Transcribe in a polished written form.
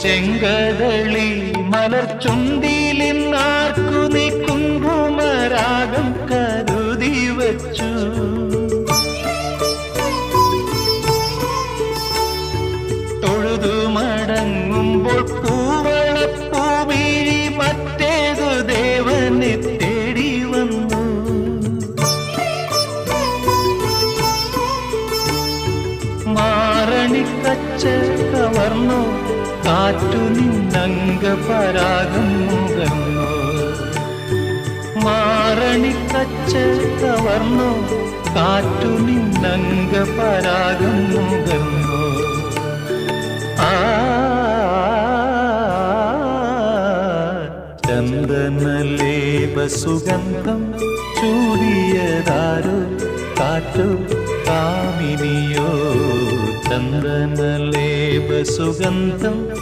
ചെങ്കദളി മലർച്ചുണ്ടിലിന്നാർക്കു നീ കുങ്കുമരാഗം കരുതി വച്ചു. തൊഴുതു മടങ്ങുമ്പോൾ പൂവളപ്പൂവിഴി മറ്റേതു ദേവനെ തേടി വന്നു. മാറണിക്കച്ച കവർന്നു കാറ്റു നിന്നംഗപരാഗം മുകർന്നു. മാറണിക്കച്ച കവർന്നു കാറ്റു നിന്നംഗപരാഗം മുകർന്നു. ചന്ദനലേപ സുഗന്ധം ചൂടിയതാരോ കാറ്റോ കാമിനിയോ. ചന്ദനലേപ സുഗന്ധം